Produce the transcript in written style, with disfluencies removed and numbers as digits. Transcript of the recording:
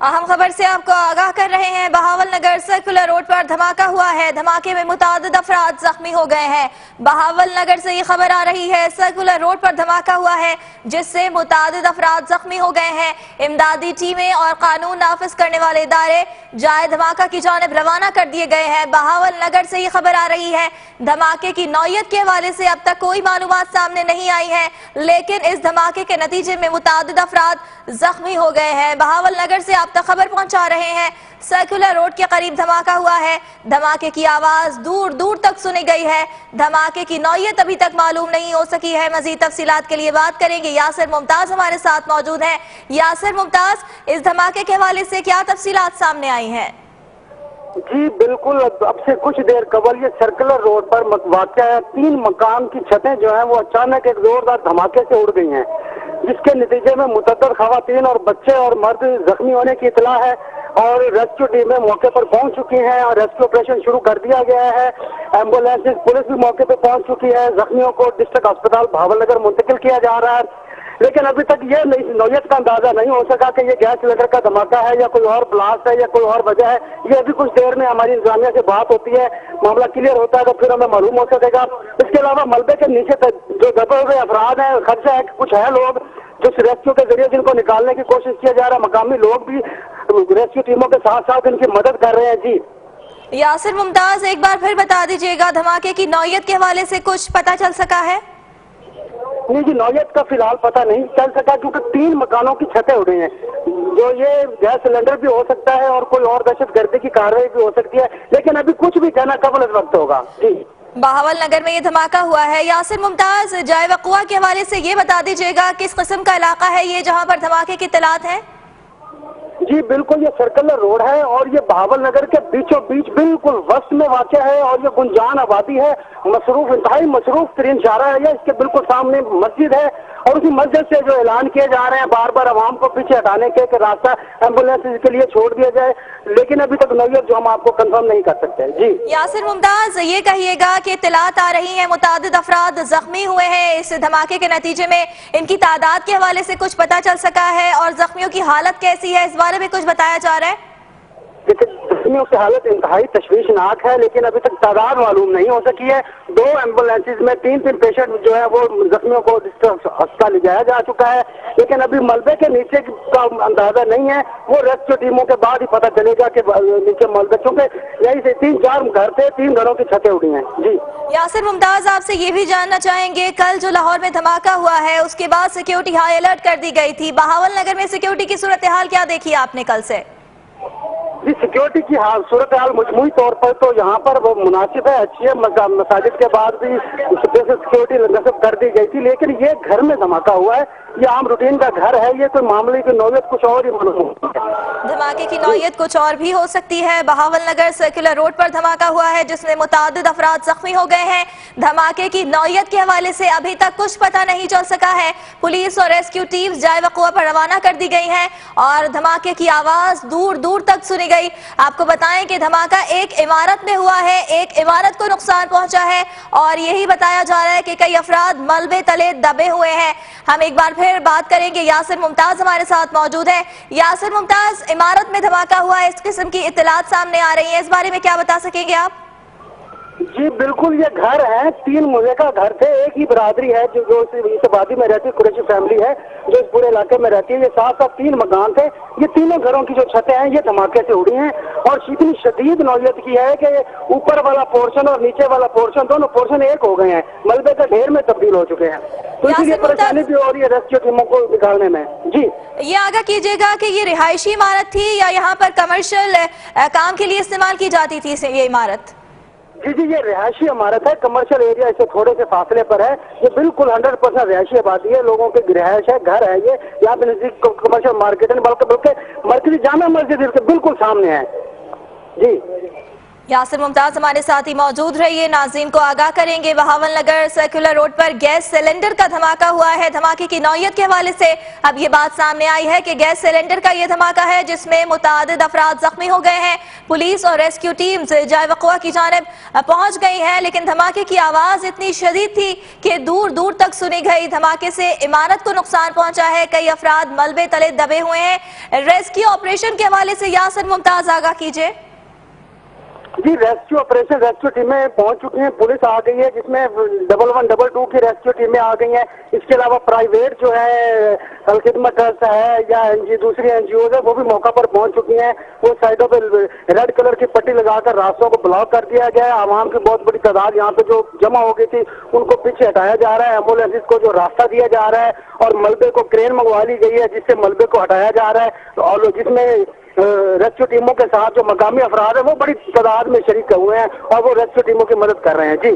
अहम खबर से आपको आगाह कर रहे हैं। बहावल नगर सर्कुलर रोड पर धमाका हुआ है। धमाके में मुतादिद अफराद जख्मी हो गए हैं। बहावल नगर से ये खबर आ रही है, सर्कुलर रोड पर धमाका हुआ है जिससे मुतादिद अफराद जख्मी हो गए हैं। इमदादी टीमें और कानून नाफिज करने वाले इदारे जाए धमाका की जानिब रवाना कर दिए गए हैं। बहावल नगर से ये खबर आ रही है। धमाके की नौयत के हवाले से अब तक कोई मालूमात सामने नहीं आई है, लेकिन इस धमाके के नतीजे में मुतादिद अफराद जख्मी हो गए हैं। बहावल नगर से आप तक खबर पहुंचा रहे हैं। सर्कुलर रोड के करीब धमाका हुआ है। धमाके की आवाज दूर दूर तक सुनी गई है। धमाके की नौयत अभी तक मालूम नहीं हो सकी है। मजीद तफसीलात के लिए बात करेंगे। यासिर मुमताज हमारे साथ मौजूद हैं। यासिर मुमताज, इस धमाके के हवाले से क्या तफसीलात सामने आई हैं? जी बिल्कुल, अब से कुछ देर कबल ये सर्कुलर रोड पर वाक़या है। 3 मकान की छतें जो हैं वो अचानक एक जोरदार धमाके से उड़ गई हैं, जिसके नतीजे में मुतअद्दिद खवातीन और बच्चे और मर्द जख्मी होने की इतला है और रेस्क्यू टीमें मौके पर पहुंच चुकी हैं और रेस्क्यू ऑपरेशन शुरू कर दिया गया है। एम्बुलेंस पुलिस भी मौके पर पहुंच चुकी है। जख्मियों को डिस्ट्रिक्ट अस्पताल बहावल नगर मुंतकिल किया जा रहा है, लेकिन अभी तक ये नौयत का अंदाजा नहीं हो सका कि ये गैस सिलेंडर का धमाका है या कोई और ब्लास्ट है या कोई और वजह है। ये अभी कुछ देर में हमारी इंतजामिया से बात होती है, मामला क्लियर होता है तो फिर हमें मालूम हो सकेगा। इसके अलावा मलबे के नीचे जो दबे हुए अफराद हैं, खदशा है कि कुछ है लोग जो रेस्क्यू के जरिए जिनको निकालने की कोशिश किया जा रहा है। मकामी लोग भी रेस्क्यू टीमों के साथ साथ इनकी मदद कर रहे हैं। जी यासिर मुमताज, एक बार फिर बता दीजिएगा, धमाके की नौयत के हवाले से कुछ पता चल सका है? नहीं जी, नौयत का फिलहाल पता नहीं चल सका क्योंकि 3 मकानों की छतें उड़ी हैं। जो ये गैस सिलेंडर भी हो सकता है और कोई और दहशतगर्दी की कार्रवाई भी हो सकती है, लेकिन अभी कुछ भी कहना कबल वक्त होगा। जी बहावल नगर में ये धमाका हुआ है। यासिर मुमताज, जाए वक़ुआ के हवाले से ये बता दीजिएगा किस किस्म का इलाका है ये जहाँ पर धमाके की इत्तलात है? जी बिल्कुल, ये सर्कुलर रोड है और ये बहावल नगर के बीचों बीच बिल्कुल वस्त में वाक़या है और ये गुंजान आबादी है। इंतहाई मसरूफ तरीन शारा है। इसके बिल्कुल सामने मस्जिद है और उसी मस्जिद से जो ऐलान किए जा रहे हैं बार बार आवाम को पीछे हटाने के रास्ता एम्बुलेंस के लिए छोड़ दिया जाए, लेकिन अभी तक नौयत जो हम आपको कंफर्म नहीं कर सकते। जी यासिर मुमताज, ये कहिएगा कि इत्तलात आ रही है मुतादिद अफराद जख्मी हुए हैं इस धमाके के नतीजे में, इनकी तादाद के हवाले से कुछ पता चल सका है और जख्मियों की हालत कैसी है, इस बारे में कुछ बताया जा रहा है? जख्मियों की हालत इंतहाई तशवीशनाक है, लेकिन अभी तक तादाद मालूम नहीं हो सकी है। 2 एम्बुलेंसेज में 3 पेशेंट जो है वो जख्मियों को अस्पताल ले जाया जा चुका है, लेकिन अभी मलबे के नीचे का अंदाजा नहीं है। वो रेस्क्यू टीमों के बाद ही पता चलेगा कि नीचे मलबे, क्योंकि यही से 3-4 घर थे, 3 घरों की छतें उड़ी हैं। जी यासिर मुमताज, आपसे ये भी जानना चाहेंगे, कल जो लाहौर में धमाका हुआ है उसके बाद सिक्योरिटी हाई अलर्ट कर दी गई थी। बहावल नगर में सिक्योरिटी की सूरत हाल क्या देखी आपने कल से? जी सिक्योरिटी की सूरत हाल मजमूई तौर पर तो यहाँ पर वो मुनासिब है, अच्छी है। मसाजिद के बाद भी सिक्योरिटी नस्ब कर दी गई थी, लेकिन ये घर में धमाका हुआ है। ये आम रूटीन का घर है, ये कोई मामले की नौयत कुछ और ही मालूम है। धमाके की नौयत कुछ और भी हो सकती है। बहावल नगर सर्कुलर रोड पर धमाका हुआ है जिसमें मुतादिद अफराद जख्मी हो गए हैं। धमाके की नौयत के हवाले से अभी तक कुछ पता नहीं चल सका है। पुलिस और रेस्क्यू टीम जाए वक़ुआ पर रवाना कर दी गई हैं और धमाके की आवाज दूर दूर तक सुनी गई। आपको बताएं कि धमाका एक इमारत में हुआ है, एक इमारत को नुकसान पहुंचा है और यही बताया जा रहा है कि कई अफराद मलबे तले दबे हुए हैं। हम एक बार फिर बात करेंगे। यासिर मुमताज हमारे साथ मौजूद है। यासिर मुमताज, इमारत में धमाका हुआ है, इस किस्म की इत्तलात सामने आ रही है, इस बारे में क्या बता सकेंगे आप? जी बिल्कुल, ये घर है, 3 मुझे का घर थे। एक ही बरादरी है जो इस आबादी में रहती है, कुरैशी फैमिली है जो इस पूरे इलाके में रहती है। ये 7 3 मकान थे। ये तीनों घरों की जो छतें हैं ये धमाके से उड़ी हैं और इतनी शदीद नौयत की है कि ऊपर वाला पोर्शन और नीचे वाला पोर्शन, दोनों पोर्शन एक हो गए हैं, मलबे का ढेर में तब्दील हो चुके हैं। तो इसलिए परेशानी भी हो रही है रेस्क्यू टीमों को निकालने में। जी ये आगाह कीजिएगा कि ये रिहायशी इमारत थी या यहाँ पर कमर्शियल काम के लिए इस्तेमाल की जाती थी ये इमारत? जी ये रिहायशी इमारत है, कमर्शियल एरिया इससे थोड़े से फासले पर है। ये बिल्कुल 100% रिहायशी आबादी है, लोगों की रिहायश है, घर है। ये यहाँ पे नजदीक कमर्शियल मार्केट है, बल्कि मरकजी जामा मस्जिद के बिल्कुल सामने है। जी यासिर मुमताज हमारे साथ ही मौजूद रहिए, नाज़रीन को आगाह करेंगे। बहावल नगर सर्कुलर रोड पर गैस सिलेंडर का धमाका हुआ है। धमाके की नौयत के हवाले से अब ये बात सामने आई है कि गैस सिलेंडर का ये धमाका है जिसमें मुतादिद अफराद जख्मी हो गए हैं। पुलिस और रेस्क्यू टीम्स जाए वक़वा की जानिब पहुंच गई हैं, लेकिन धमाके की आवाज इतनी शदीद थी कि दूर दूर तक सुनी गई। धमाके से इमारत को नुकसान पहुंचा है, कई अफराद मलबे तले दबे हुए हैं। रेस्क्यू ऑपरेशन के हवाले से यासिर मुमताज आगाह कीजिए। जी, रेस्क्यू टीमें पहुंच चुकी हैं, पुलिस आ गई है जिसमें 1112 की रेस्क्यू टीमें आ गई हैं। इसके अलावा प्राइवेट जो है अलखिदमत ट्रस्ट है या दूसरी एनजीओ है वो भी मौका पर पहुंच चुकी हैं। वो साइडों पे रेड कलर की पट्टी लगाकर रास्तों को ब्लॉक कर दिया गया है। आवाम की बहुत बड़ी तादाद यहाँ पे जो जमा हो गई थी उनको पीछे हटाया जा रहा है। एम्बुलेंस को जो रास्ता दिया जा रहा है और मलबे को क्रेन मंगवा ली गई है जिससे मलबे को हटाया जा रहा है और जिसमें रेस्क्यू टीमों के साथ जो मकामी अफराद है वो बड़ी तादाद में शरीक हुए हैं और वो रेस्क्यू टीमों की मदद कर रहे हैं। जी।